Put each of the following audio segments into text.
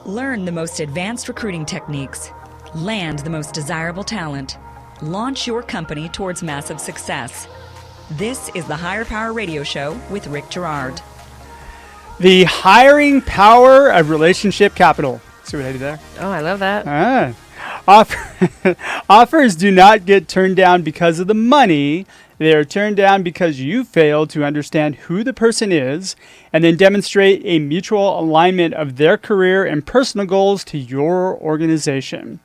Learn the most advanced recruiting techniques. Land the most desirable talent. Launch your company towards massive success. This is the Higher Power Radio Show with Rick Girard. The hiring power of relationship capital. See what I did there? Oh, I love that. Offers do not get turned down because of the money. They are turned down because you failed to understand who the person is and then demonstrate a mutual alignment of their career and personal goals to your organization.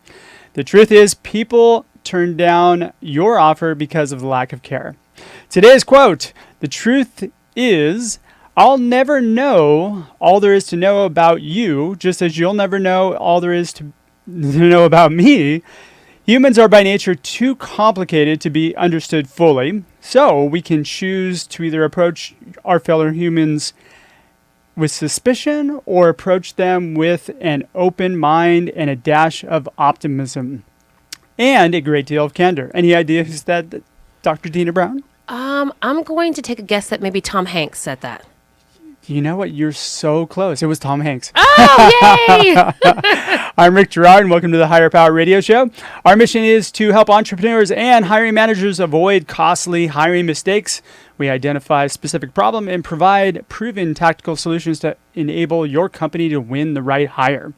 The truth is, people turn down your offer because of the lack of care. Today's quote, "The truth is, I'll never know all there is to know about you, just as you'll never know all there is to know about me. Humans are by nature too complicated to be understood fully, so we can choose to either approach our fellow humans with suspicion or approach them with an open mind and a dash of optimism and a great deal of candor." Any ideas that Dr. Deena Brown? I'm going to take a guess that maybe Tom Hanks said that. You know what? You're so close. It was Tom Hanks. Oh, yay! I'm Rick Girard, and welcome to the Higher Power Radio Show. Our mission is to help entrepreneurs and hiring managers avoid costly hiring mistakes. We identify a specific problem and provide proven tactical solutions to enable your company to win the right hire.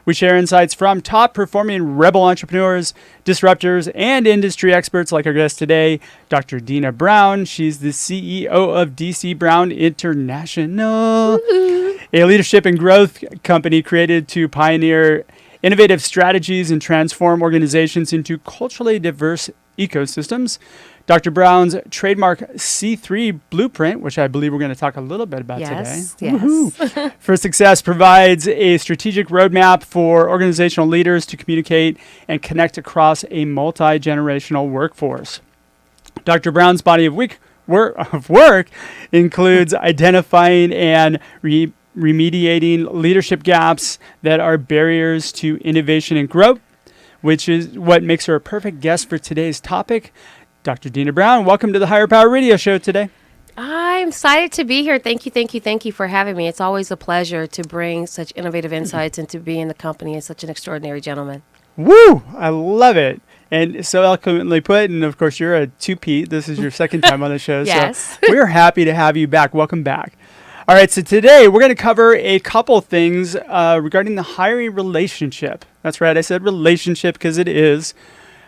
We share insights from top-performing rebel entrepreneurs, disruptors, and industry experts like our guest today, Dr. Deena Brown. She's the CEO of DC Brown International, a leadership and growth company created to pioneer innovative strategies and transform organizations into culturally diverse ecosystems. Dr. Brown's trademark C3 blueprint, which I believe we're going to talk a little bit about today, Yes. for success, provides a strategic roadmap for organizational leaders to communicate and connect across a multi-generational workforce. Dr. Brown's body of work includes identifying and remediating leadership gaps that are barriers to innovation and growth, which is what makes her a perfect guest for today's topic. Dr. Deena Brown, welcome to the Higher Power Radio Show today. I'm excited to be here. Thank you for having me. It's always a pleasure to bring such innovative insights and to be in the company as such an extraordinary gentleman. Woo! I love it. And so eloquently put, and of course you're a two-Pete. This is your second time on the show. Yes. So we're happy to have you back. Welcome back. All right, so today we're going to cover a couple things regarding the hiring relationship. That's right, I said relationship because it is.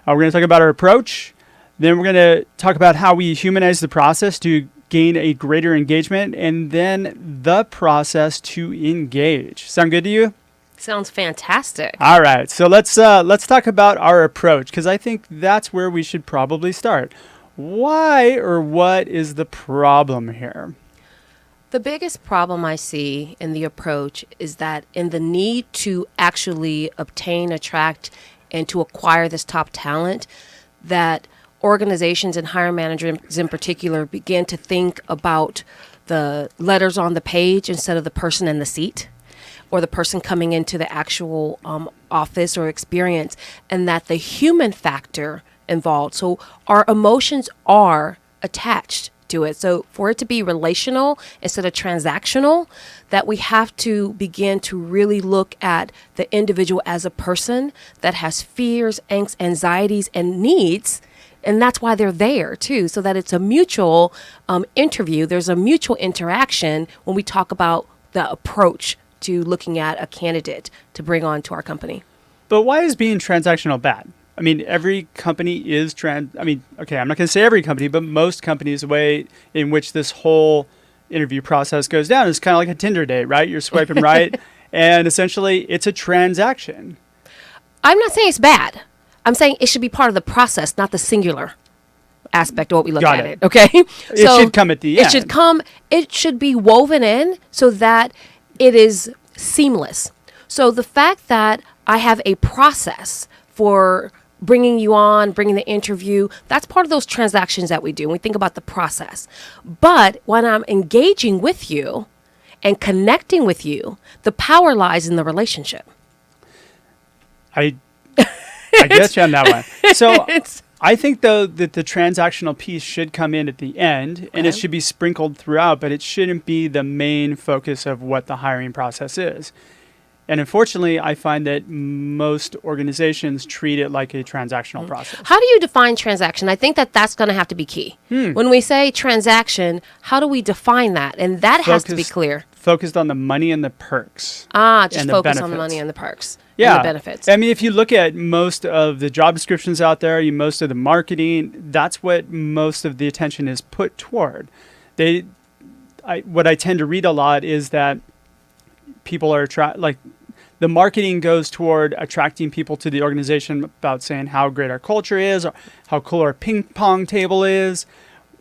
We're going to talk about our approach. Then we're going to talk about how we humanize the process to gain a greater engagement, and then the process to engage. Sound good to you? Sounds fantastic. All right, so let's talk about our approach, because I think that's where we should probably start. Why or what is the problem here? The biggest problem I see in the approach is that in the need to actually obtain, attract, and to acquire this top talent, that organizations and hiring managers in particular begin to think about the letters on the page instead of the person in the seat or the person coming into the actual office or experience, and that the human factor involved. So our emotions are attached to it. So for it to be relational instead of transactional, that we have to begin to really look at the individual as a person that has fears, angst, anxieties, and needs. And that's why they're there, too, so that it's a mutual interview. There's a mutual interaction when we talk about the approach to looking at a candidate to bring on to our company. But why is being transactional bad? I mean, every company is I'm not going to say every company, but most companies, the way in which this whole interview process goes down is kind of like a Tinder date, right? You're swiping right, and essentially it's a transaction. I'm not saying it's bad. I'm saying it should be part of the process, not the singular aspect of what we look at it. Okay? It should come at the end. It should be woven in so that it is seamless. So the fact that I have a process for bringing you on, bringing the interview, that's part of those transactions that we do. And we think about the process. But when I'm engaging with you and connecting with you, the power lies in the relationship. I get you on that one. So I think, though, that the transactional piece should come in at the end, and it should be sprinkled throughout, but it shouldn't be the main focus of what the hiring process is. And unfortunately, I find that most organizations treat it like a transactional process. How do you define transaction? I think that that's going to have to be key. When we say transaction, how do we define that? And that has to be clear. Focused on the money and the perks. Just and focus the on the benefits. money and the perks. Yeah. And the benefits. I mean, if you look at most of the job descriptions out there, most of the marketing, that's what most of the attention is put toward. What I tend to read a lot is that people are the marketing goes toward attracting people to the organization about saying how great our culture is, or how cool our ping pong table is,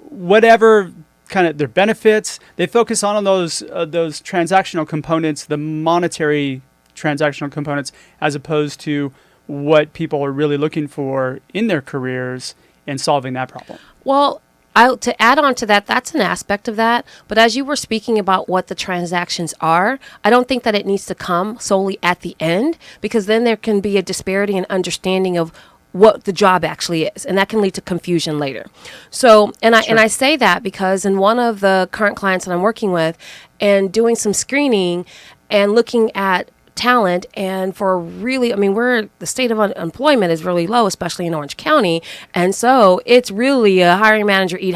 whatever kind of their benefits. They focus on those transactional components, the monetary transactional components, as opposed to what people are really looking for in their careers and solving that problem. Well, to add on to that, that's an aspect of that. But as you were speaking about what the transactions are, I don't think that it needs to come solely at the end, because then there can be a disparity in understanding of what the job actually is, and that can lead to confusion later. So, and I say that because in one of the current clients that I'm working with, and doing some screening and looking at talent, and for really, the state of unemployment is really low, especially in Orange County, and so it's really a hiring manager It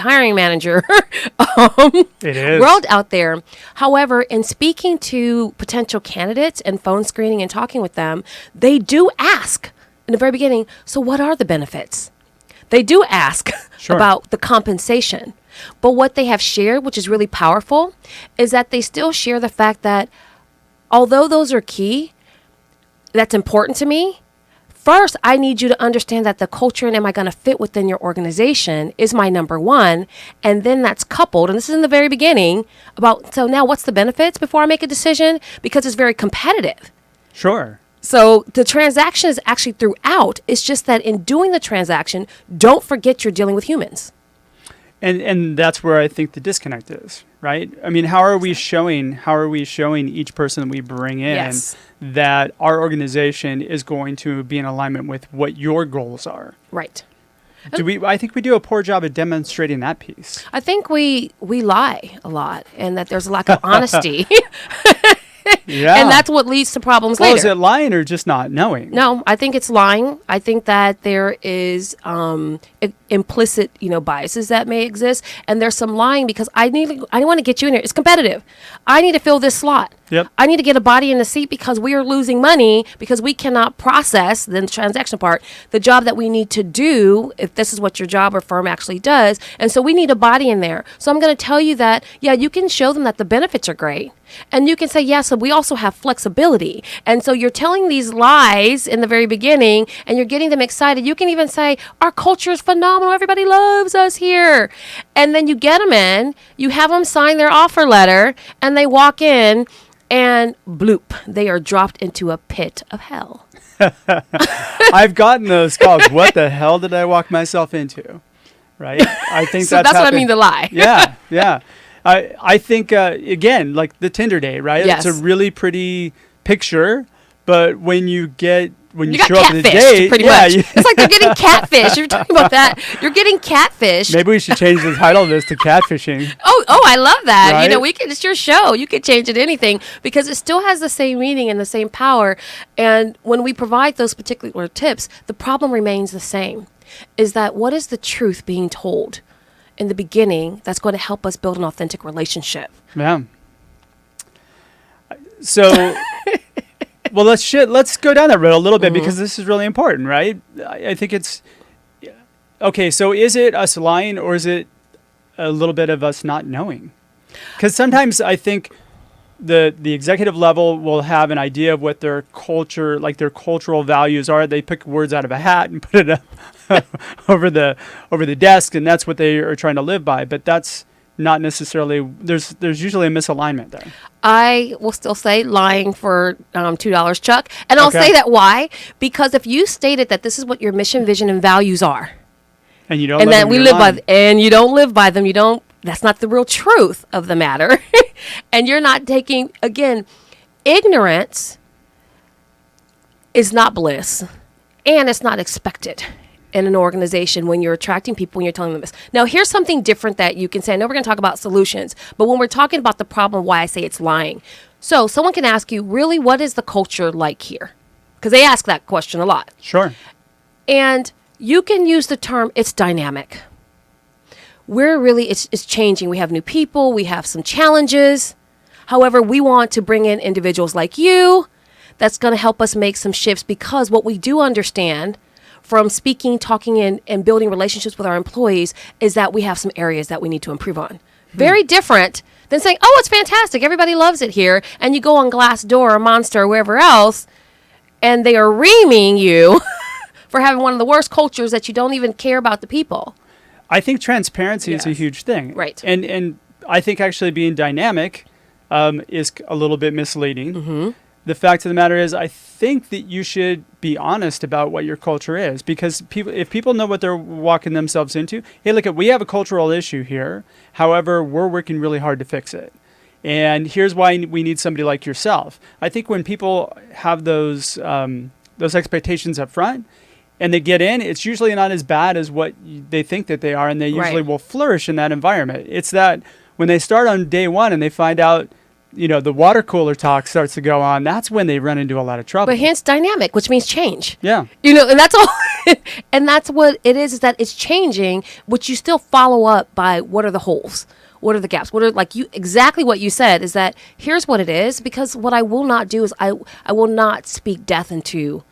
is. world out there. However, in speaking to potential candidates and phone screening and talking with them, they do ask in the very beginning, so what are the benefits? They do ask about the compensation, but what they have shared, which is really powerful, is that they still share the fact that although those are key, that's important to me. First, I need you to understand that the culture and am I going to fit within your organization is my number one. And then that's coupled, and this is in the very beginning, so now what's the benefits before I make a decision? Because it's very competitive. Sure. So the transaction is actually throughout. It's just that in doing the transaction, don't forget you're dealing with humans. And that's where I think the disconnect is, right? I mean, how are we showing each person that we bring in that our organization is going to be in alignment with what your goals are? Right. I think we do a poor job of demonstrating that piece. I think we lie a lot, and that there's a lack of honesty. Yeah. And that's what leads to problems later. Is it lying or just not knowing? No, I think it's lying. I think that there is implicit, biases that may exist, and there's some lying because I want to get you in here. It's competitive. I need to fill this slot. Yep. I need to get a body in the seat because we are losing money because we cannot process the transaction part, the job that we need to do if this is what your job or firm actually does. And so we need a body in there. So I'm going to tell you that, you can show them that the benefits are great. And you can say, yes, so we also have flexibility. And so you're telling these lies in the very beginning and you're getting them excited. You can even say, our culture is phenomenal. Everybody loves us here. And then you get them in, you have them sign their offer letter, and they walk in and bloop, they are dropped into a pit of hell. I've gotten those calls. What the hell did I walk myself into? Right? I think so that's what I mean, the lie. Yeah. I think, again, like the Tinder date, right? Yes. It's a really pretty picture, but when you You show got up at the catfish, date, pretty much. It's like they're getting catfish. You're talking about that. You're getting catfish. Maybe we should change the title of this to catfishing. Oh, I love that. Right? It's your show. You can change it to anything because it still has the same meaning and the same power. And when we provide those particular tips, the problem remains the same. Is that what is the truth being told in the beginning that's going to help us build an authentic relationship? Yeah. So, well, let's go down that road a little bit because this is really important, right? I think it's okay. So, is it us lying or is it a little bit of us not knowing? Because sometimes I think the executive level will have an idea of what their culture, like their cultural values are. They pick words out of a hat and put it up over the desk, and that's what they are trying to live by. But that's not necessarily. There's usually a misalignment there. I will still say lying for $2, Chuck, and I'll say that why? Because if you stated that this is what your mission, vision, and values are, and you don't, and that we live by, and you don't live by them, you don't. That's not the real truth of the matter. And you're not taking, again, ignorance is not bliss and it's not expected in an organization when you're attracting people, when you're telling them this. Now, here's something different that you can say. I know we're going to talk about solutions, but when we're talking about the problem, why I say it's lying, So someone can ask you, really, what is the culture like here? Because they ask that question a lot. Sure. And you can use the term, it's dynamic. It's changing. We have new people. We have some challenges. However, we want to bring in individuals like you that's going to help us make some shifts, because what we do understand from speaking, talking, and building relationships with our employees is that we have some areas that we need to improve on. Very different than saying, oh, it's fantastic, everybody loves it here, and you go on Glassdoor or Monster or wherever else, and they are reaming you for having one of the worst cultures that you don't even care about the people. I think transparency is a huge thing. Right. And I think actually being dynamic is a little bit misleading. Mm-hmm. The fact of the matter is, I think that you should be honest about what your culture is, because if people know what they're walking themselves into, hey, look, we have a cultural issue here. However, we're working really hard to fix it. And here's why we need somebody like yourself. I think when people have those expectations up front and they get in, it's usually not as bad as what they think that they are, and they usually will flourish in that environment. It's that when they start on day one and they find out, the water cooler talk starts to go on, that's when they run into a lot of trouble. But hence dynamic, which means change. Yeah. And that's all. And that's what it is that it's changing, but you still follow up by what are the holes? What are the gaps? What are, exactly what you said is that here's what it is, because what I will not do is I will not speak death into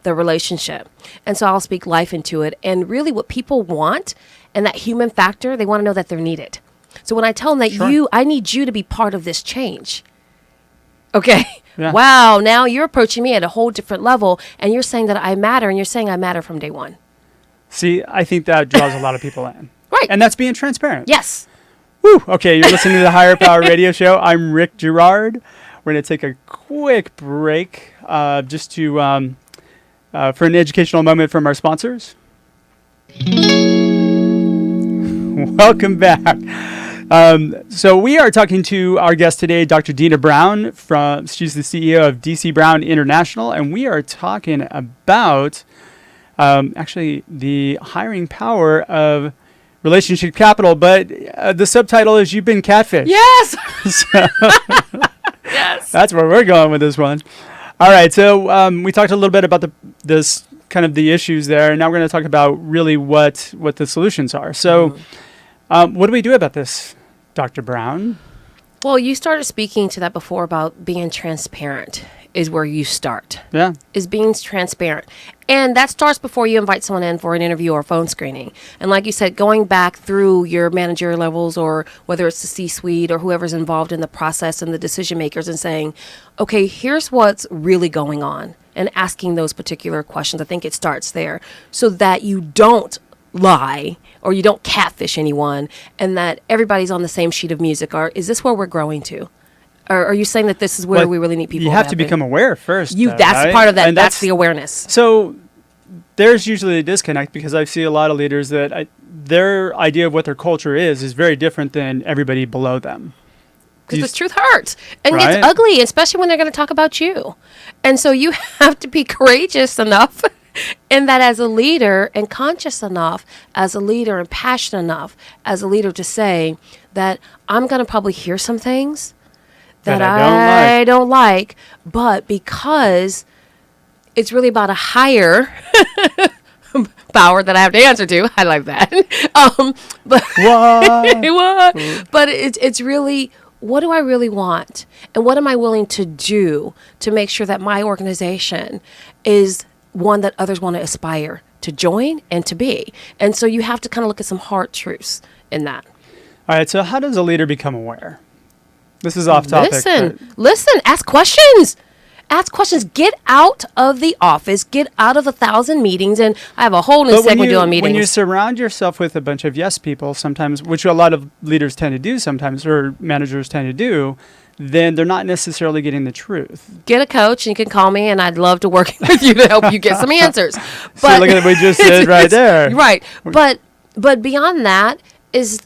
the relationship. And so I'll speak life into it. And really what people want, and that human factor, they want to know that they're needed. So when I tell them that I need you to be part of this change. Okay. Yeah. Wow. Now you're approaching me at a whole different level, and you're saying that I matter, and you're saying I matter from day one. See, I think that draws a lot of people in. Right. And that's being transparent. Yes. Woo. Okay. You're listening to the Higher Power Radio Show. I'm Rick Girard. We're going to take a quick break just to for an educational moment from our sponsors. Welcome back. So we are talking to our guest today, Dr. Deena Brown. She's the CEO of DC Brown International, and we are talking about actually the hiring power of relationship capital. But the subtitle is "You've Been Catfished." Yes. Yes. That's where we're going with this one. All right. So we talked a little bit about this kind of the issues there, and now we're going to talk about really what the solutions are. So. What do we do about this, Dr. Brown? Well, you started speaking to that before about being transparent is where you start. Yeah. Is being transparent. And that starts before you invite someone in for an interview or phone screening. And like you said, going back through your manager levels, or whether it's the C-suite or whoever's involved in the process and the decision makers, and saying, okay, here's what's really going on, and asking those particular questions. I think it starts there, so that you don't lie or you don't catfish anyone, and that everybody's on the same sheet of music. Or is this where we're growing to? Or are you saying that this is where we really need people? You have to become aware first. That's right? part of that. And that's the awareness. So there's usually a disconnect, because I see a lot of leaders that their idea of what their culture is very different than everybody below them. Because the truth hurts and gets ugly, especially when they're going to talk about you. And so you have to be courageous enough and that as a leader, and conscious enough as a leader, and passionate enough as a leader to say that I'm going to probably hear some things that I don't like, but because it's really about a higher power that I have to answer to. I like that. But what? But it's really, what do I really want? And what am I willing to do to make sure that my organization is one that others want to aspire to join and to be? And so you have to kind of look at some hard truths in that. All right. So how does a leader become aware? This is off topic. Listen, ask questions. Ask questions. Get out of the office. Get out of 1,000 meetings. And I have a whole new segment on meetings. When you surround yourself with a bunch of yes people sometimes, which a lot of leaders tend to do sometimes, or managers tend to do, then they're not necessarily getting the truth. Get a coach, and you can call me, and I'd love to work with you to help you get some answers. But so look at what we just said right there. Right. But beyond that is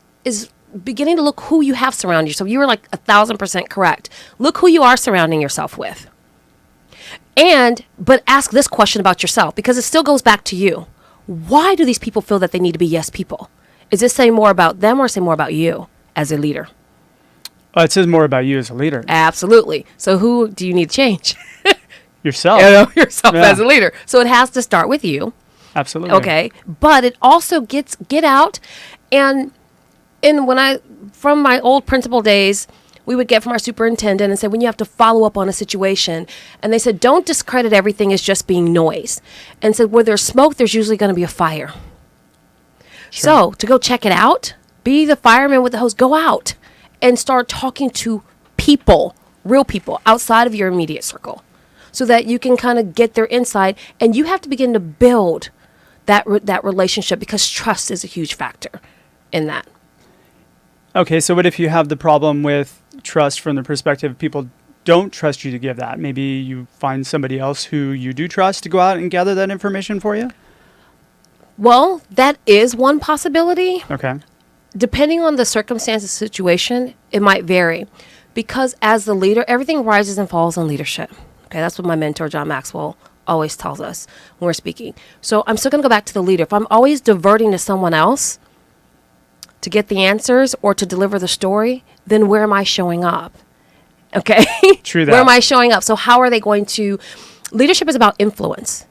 beginning to look who you have surrounded yourself. You were like 1,000% correct. Look who you are surrounding yourself with. But ask this question about yourself, because it still goes back to you. Why do these people feel that they need to be yes people? Is this saying more about them, or say more about you as a leader? Oh, it says more about you as a leader. Absolutely. So who do you need to change? Yourself. Yourself as a leader. So it has to start with you. Absolutely. Okay. But it also get out. And from my old principal days, we would get from our superintendent and say, when you have to follow up on a situation, and they said, don't discredit everything as just being noise. And said, where there's smoke, there's usually going to be a fire. Sure. So to go check it out, be the fireman with the hose, go out and start talking to people, real people outside of your immediate circle, so that you can kind of get their insight. And you have to begin to build that relationship, because trust is a huge factor in that. Okay, so what if you have the problem with trust from the perspective of people don't trust you to give that? Maybe you find somebody else who you do trust to go out and gather that information for you? Well, that is one possibility. Okay. Depending on the circumstances, situation, it might vary. Because as the leader, everything rises and falls on leadership. Okay, that's what my mentor, John Maxwell, always tells us when we're speaking. So I'm still going to go back to the leader. If I'm always diverting to someone else to get the answers or to deliver the story, then where am I showing up? Okay? True that. Where am I showing up? So how are they going to... Leadership is about influence.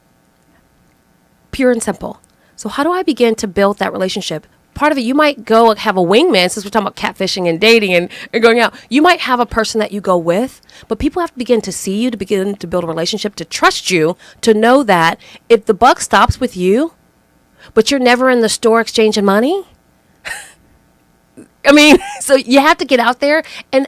Pure and simple. So how do I begin to build that relationship? Part of it, you might go have a wingman, since we're talking about catfishing and dating and going out. You might have a person that you go with, but people have to begin to see you, to begin to build a relationship, to trust you, to know that if the buck stops with you, but you're never in the store exchanging money. I mean, so you have to get out there, and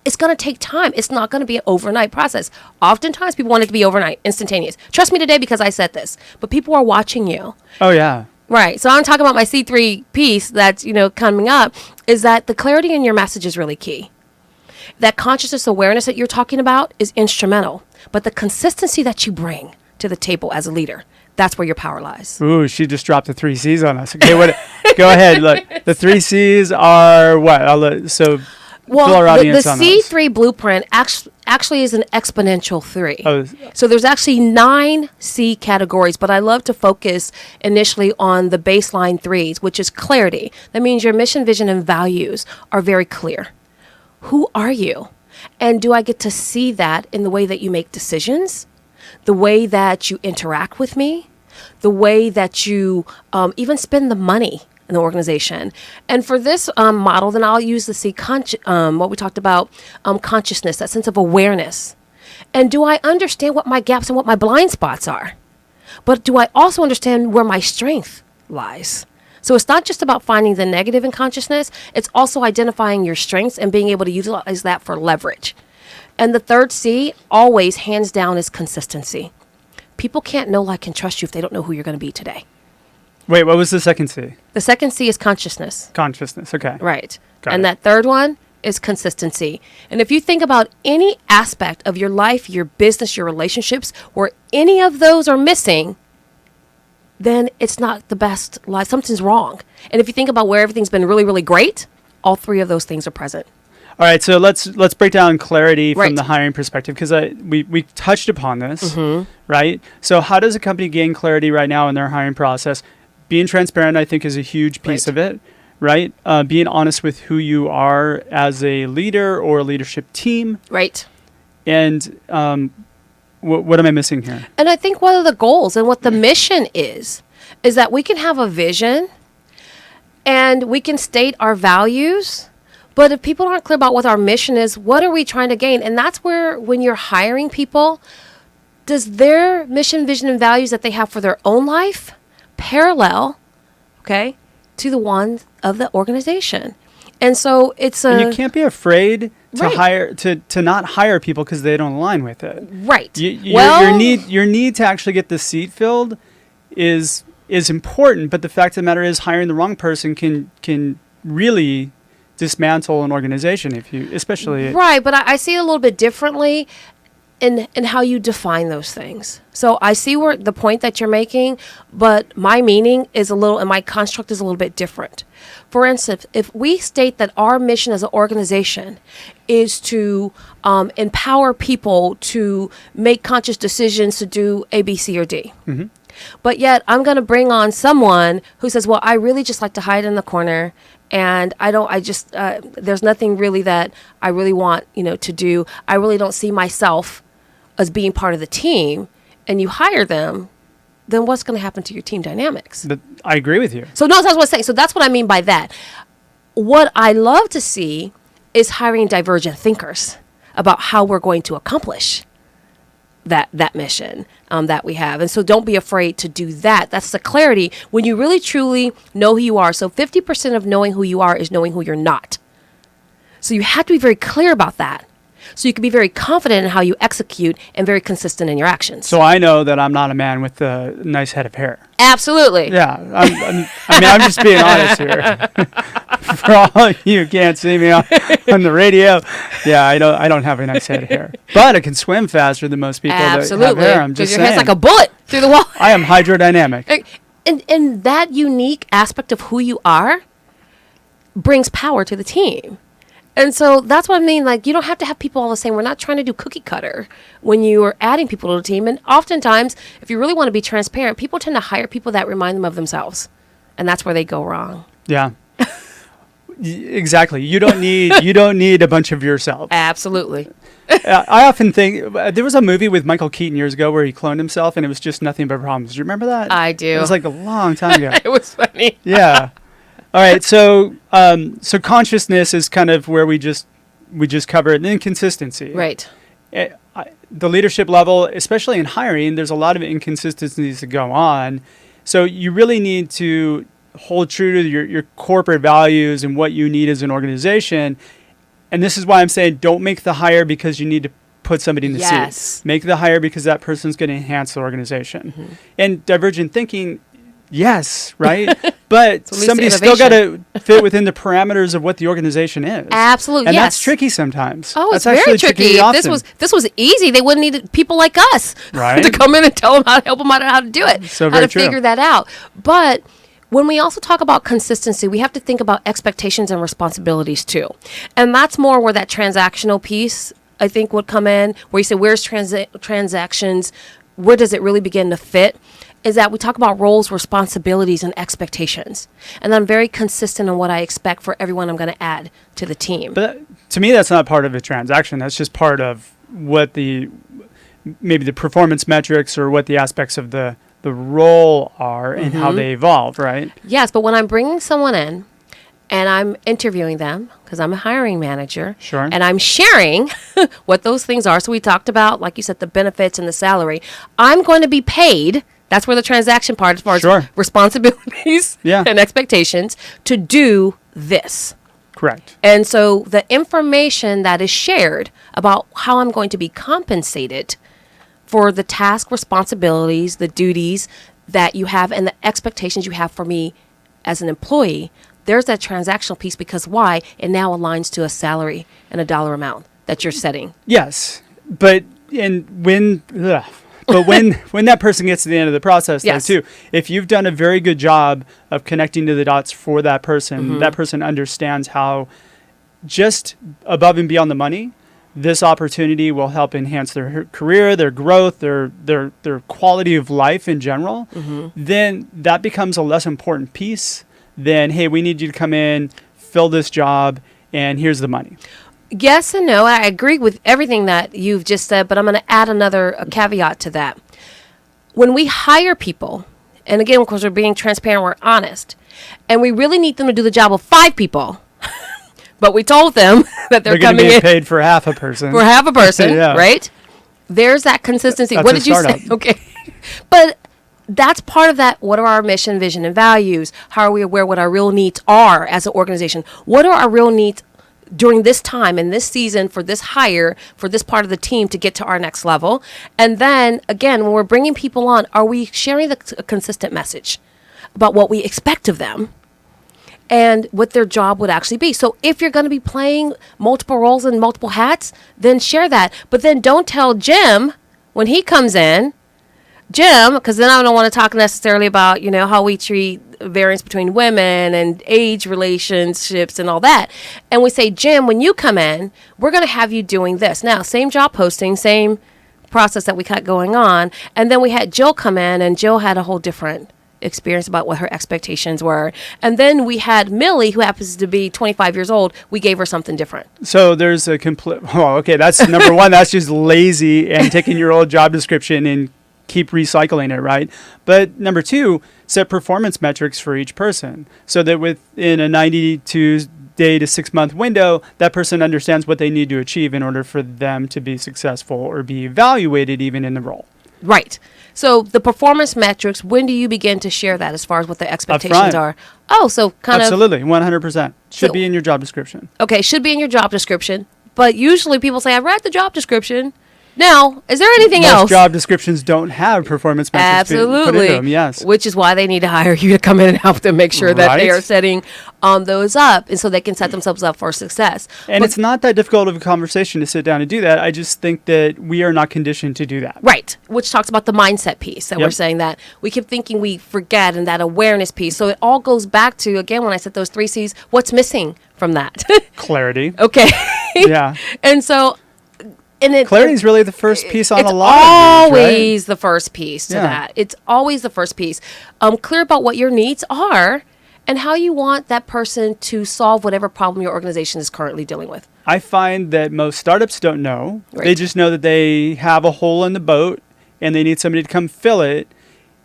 it's going to take time. It's not going to be an overnight process. Oftentimes people want it to be overnight, instantaneous. Trust me today because I said this, but people are watching you. Oh, yeah. Right. So I'm talking about my C3 piece that's, coming up, is that the clarity in your message is really key. That consciousness awareness that you're talking about is instrumental, but the consistency that you bring to the table as a leader, that's where your power lies. Ooh, she just dropped the 3 C's on us. Okay, go ahead. Look, the 3 C's are what? Fill our audience the on C3 blueprint actually is an exponential 3. Oh. So there's actually 9 C categories, but I love to focus initially on the baseline 3s, which is clarity. That means your mission, vision, and values are very clear. Who are you? And do I get to see that in the way that you make decisions, the way that you interact with me, the way that you even spend the money in the organization? And for this model, then I'll use the C, what we talked about, consciousness, that sense of awareness. And do I understand what my gaps and what my blind spots are? But do I also understand where my strength lies? So it's not just about finding the negative in consciousness, it's also identifying your strengths and being able to utilize that for leverage. And the third C, always, hands down, is consistency. People can't know, like, and trust you if they don't know who you're going to be today. Wait, what was the second C? The second C is consciousness. Consciousness, okay. Right. Got and it. that third one is consistency. And if you think about any aspect of your life, your business, your relationships, where any of those are missing, then it's not the best life. Something's wrong. And if you think about where everything's been really, really great, all 3 of those things are present. All right, so let's break down clarity Right. from the hiring perspective, because we touched upon this, Mm-hmm. right? So how does a company gain clarity right now in their hiring process? Being transparent, I think, is a huge piece Right. of it, right? Being honest with who you are as a leader or a leadership team. Right. And what am I missing here? And I think one of the goals and what the mission is that we can have a vision and we can state our values. But if people aren't clear about what our mission is, what are we trying to gain? And that's where, when you're hiring people, does their mission, vision, and values that they have for their own life parallel, okay, to the ones of the organization? And so it's And you can't be afraid to Right. hire to not hire people because they don't align with it. right. Your need to actually get the seat filled is important, but the fact of the matter is, hiring the wrong person can really dismantle an organization, especially Right, but I see it a little bit differently in how you define those things. So I see where the point that you're making, but my meaning is and my construct is a little bit different. For instance, if we state that our mission as an organization is to empower people to make conscious decisions to do A, B, C, or D. But yet I'm going to bring on someone who says, well, I really just like to hide in the corner And there's nothing really that I really want, to do. I really don't see myself as being part of the team, and you hire them, then what's going to happen to your team dynamics? I agree with you. So no, that's what I'm saying. So that's what I mean by that. What I love to see is hiring divergent thinkers about how we're going to accomplish that mission that we have. And so don't be afraid to do that. That's the clarity when you really truly know who you are. So 50% of knowing who you are is knowing who you're not. So you have to be very clear about that. So you can be very confident in how you execute and very consistent in your actions. So I know that I'm not a man with a nice head of hair. Absolutely. Yeah. I'm just being honest here. For all you can't see me on the radio. Yeah, I don't have a nice head of hair. But I can swim faster than most people that have hair. I'm just your saying. head's like a bullet through the wall. I am hydrodynamic. And that unique aspect of who you are brings power to the team. And so that's what I mean. Like, you don't have to have people all the same. We're not trying to do cookie cutter when you are adding people to the team. And oftentimes, if you really want to be transparent, people tend to hire people that remind them of themselves. And that's where they go wrong. Yeah. Exactly. You don't need a bunch of yourself. Absolutely. I often think there was a movie with Michael Keaton years ago where he cloned himself and it was just nothing but problems. Do you remember that? I do. It was like a long time ago. It was funny. Yeah. All right, so consciousness is kind of where we just covered inconsistency. Right. The leadership level, especially in hiring, there's a lot of inconsistencies that go on. So you really need to hold true to your corporate values and what you need as an organization. And this is why I'm saying don't make the hire because you need to put somebody in the seat. Make the hire because that person's going to enhance the organization. Mm-hmm. And divergent thinking, yes, right? But somebody's still got to fit within the parameters of what the organization is. Absolutely, and that's tricky sometimes. Oh, it's that's very tricky. If this was easy, they wouldn't need people like us to come in and tell them how to help them out how to do it, so how to figure that out. But when we also talk about consistency, we have to think about expectations and responsibilities too. And that's more where that transactional piece, I think, would come in, where you say, where's transactions? Where does it really begin to fit? Is that we talk about roles, responsibilities, and expectations. And I'm very consistent on what I expect for everyone I'm going to add to the team. But to me, that's not part of a transaction. That's just part of what maybe the performance metrics or what the aspects of the role are and how they evolve, right? Yes, but when I'm bringing someone in and I'm interviewing them, because I'm a hiring manager, sure, and I'm sharing what those things are. So we talked about, like you said, the benefits and the salary. I'm going to be paid. That's where the transaction part, as far as responsibilities and expectations, to do this. Correct. And so the information that is shared about how I'm going to be compensated for the task, responsibilities, the duties that you have, and the expectations you have for me as an employee, there's that transactional piece, because why? It now aligns to a salary and a dollar amount that you're setting. Yes. But when that person gets to the end of the process, though, too, if you've done a very good job of connecting to the dots for that person, that person understands how just above and beyond the money, this opportunity will help enhance their career, their growth, their quality of life in general, then that becomes a less important piece than, hey, we need you to come in, fill this job, and here's the money. Yes and no. I agree with everything that you've just said, but I'm going to add a caveat to that. When we hire people, and again, of course, we're being transparent, we're honest, and we really need them to do the job of 5 people, but we told them that they're coming in paid for half a person. For half a person, right? There's that consistency. That's what did you say? Okay. But that's part of that. What are our mission, vision, and values? How are we aware what our real needs are as an organization? What are our real needs during this time and this season for this hire, for this part of the team to get to our next level? And then, again, when we're bringing people on, are we sharing a consistent message about what we expect of them and what their job would actually be? So if you're going to be playing multiple roles and multiple hats, then share that. But then don't tell Jim when he comes in, Jim, because then I don't want to talk necessarily about, how we treat variance between women and age relationships and all that. And we say, Jim, when you come in, we're going to have you doing this. Now, same job posting, same process that we got going on. And then we had Jill come in, and Jill had a whole different experience about what her expectations were. And then we had Millie, who happens to be 25 years old. We gave her something different. So there's a complete, oh, okay, that's number one. That's just lazy and taking your old job description and keep recycling it, right? But number two, set performance metrics for each person so that within a 92-day to 6-month window, that person understands what they need to achieve in order for them to be successful or be evaluated even in the role. Right. So the performance metrics, when do you begin to share that as far as what the expectations are? Oh, so kind Absolutely, 100%. Should So- be in your job description. Okay, should be in your job description. But usually people say, I read the job description. Now, is there anything Most else? job descriptions don't have performance metrics put Absolutely. into them, yes. Which is why they need to hire you to come in and help them make sure that they Right. are setting those up, and so they can set themselves up for success. And But- it's not that difficult of a conversation to sit down and do that. I just think that we are not conditioned to do that. Right, which talks about the mindset piece that we're Yep. saying that we keep thinking we forget, and that awareness piece. So it all goes back to, again, when I said those 3 C's, what's missing from that? Clarity. Okay. Yeah. And so, and it, Clarity is really the first piece on it's a lot of these, right? always the first piece to Yeah. that. It's always the first piece. Clear about what your needs are and how you want that person to solve whatever problem your organization is currently dealing with. I find that most startups don't know. Right. They just know that they have a hole in the boat and they need somebody to come fill it.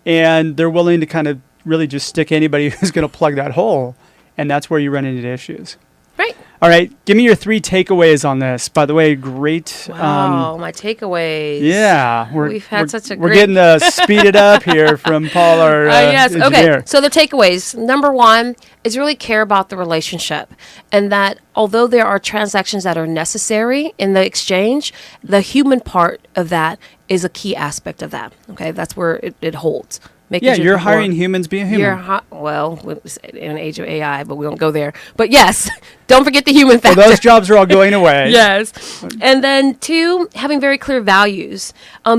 And they're willing to kind of really just stick anybody who's going to plug that hole. And that's where you run into issues. Right. All right. Give me your 3 takeaways on this. By the way, great. Wow, my takeaways. Yeah. We've had such a We're great- getting speeded up here from Paul, our Yes. engineer. Okay. So the takeaways. Number 1 is really care about the relationship, and that although there are transactions that are necessary in the exchange, the human part of that is a key aspect of that. Okay, that's where it holds. Making Yeah, sure you're people hiring humans, be a human. well, in an age of AI, but we won't go there. But yes, don't forget the human So factor. those jobs are all going away. Yes. And then 2, having very clear values.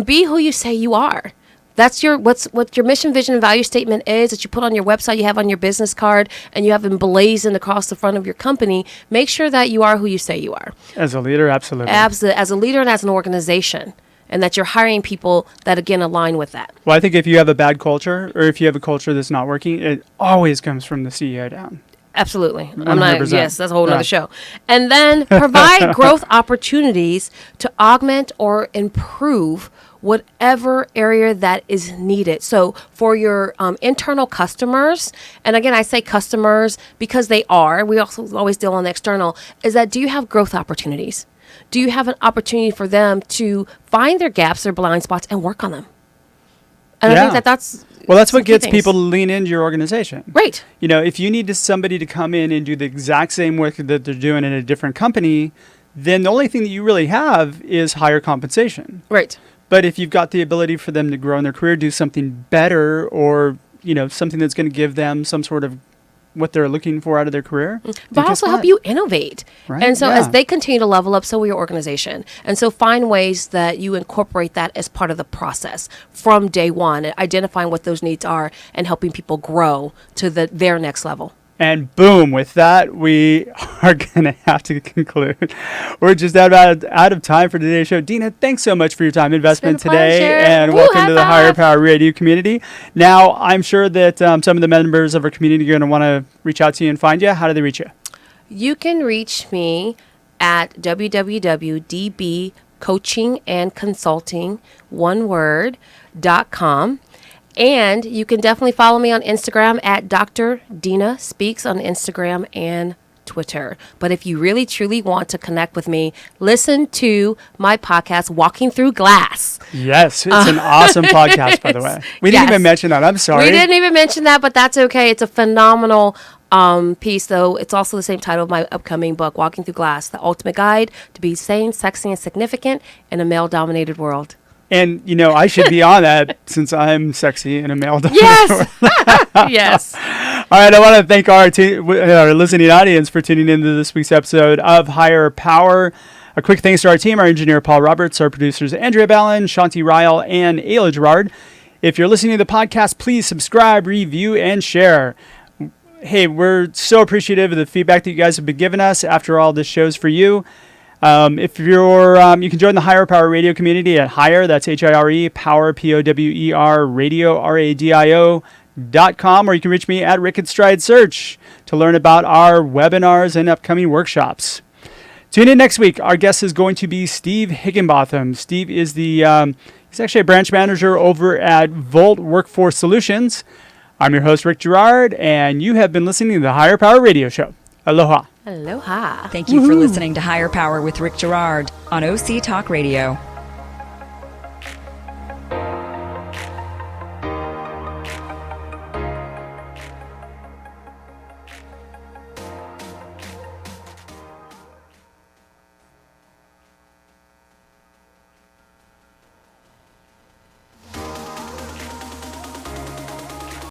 Be who you say you are. That's what your mission, vision, and value statement is that you put on your website, you have on your business card, and you have emblazoned across the front of your company. Make sure that you are who you say you are. As a leader, absolutely. As a leader and as an organization. And that you're hiring people that, again, align with that. Well, I think if you have a bad culture or if you have a culture that's not working, it always comes from the CEO down. Absolutely. 100%. Yes, that's a whole Yeah. nother show. And then provide growth opportunities to augment or improve whatever area that is needed. So for your internal customers, and again, I say customers because they are, we also always deal on the external, is that do you have growth opportunities? Do you have an opportunity for them to find their gaps, their blind spots, and work on them? And I Yeah. think that's Well, that's some what key gets things. people to lean into your organization. Right. You know, if you need somebody to come in and do the exact same work that they're doing in a different company, then the only thing that you really have is higher compensation. Right. But if you've got the ability for them to grow in their career, do something better, or, you know, something that's going to give them some sort of what they're looking for out of their career. then But guess also help what? you innovate. Right, And so yeah. as they continue to level up, so will your organization. And so find ways that you incorporate that as part of the process from day one, and identifying what those needs are and helping people grow to their next level. And boom, with that, we are going to have to conclude. We're just out of time for today's show. Deena, thanks so much for your time investment It's been a today. pleasure. And Woo, welcome high to the Higher five. Power Radio community. Now, I'm sure that some of the members of our community are going to want to reach out to you and find you. How do they reach you? You can reach me at www.dbcoachingandconsulting.com. And you can definitely follow me on Instagram at Dr. Deena Speaks on Instagram and Twitter. But if you really truly want to connect with me, listen to my podcast, Walking Through Glass. Yes, it's an awesome podcast, by the way. We didn't Yes. even mention that. I'm sorry. We didn't even mention that, but that's okay. It's a phenomenal piece, though. It's also the same title of my upcoming book, Walking Through Glass, The Ultimate Guide to Be Sane, Sexy, and Significant in a Male-Dominated World. And, you know, I should be on that since I'm sexy and a male. Yes. Yes. All right, I want to thank our listening audience for tuning into this week's episode of Higher Power. A quick thanks to our team, our engineer Paul Roberts, our producers Andrea Ballin, Shanti Ryle, and Ayla Gerard. If you're listening to the podcast, please subscribe, review, and share. Hey, we're so appreciative of the feedback that you guys have been giving us after all this show's for you. If you're, you can join the Higher Power Radio community at Higher, that's HIRE, Power, POWER, Radio, rickandstride.com, or you can reach me at Rick and Stride Search to learn about our webinars and upcoming workshops. Tune in next week. Our guest is going to be Steve Higginbotham. Steve is he's actually a branch manager over at Volt Workforce Solutions. I'm your host, Rick Girard, and you have been listening to the Higher Power Radio Show. Aloha. Aloha. Thank you for listening to Higher Power with Rick Girard on OC Talk Radio.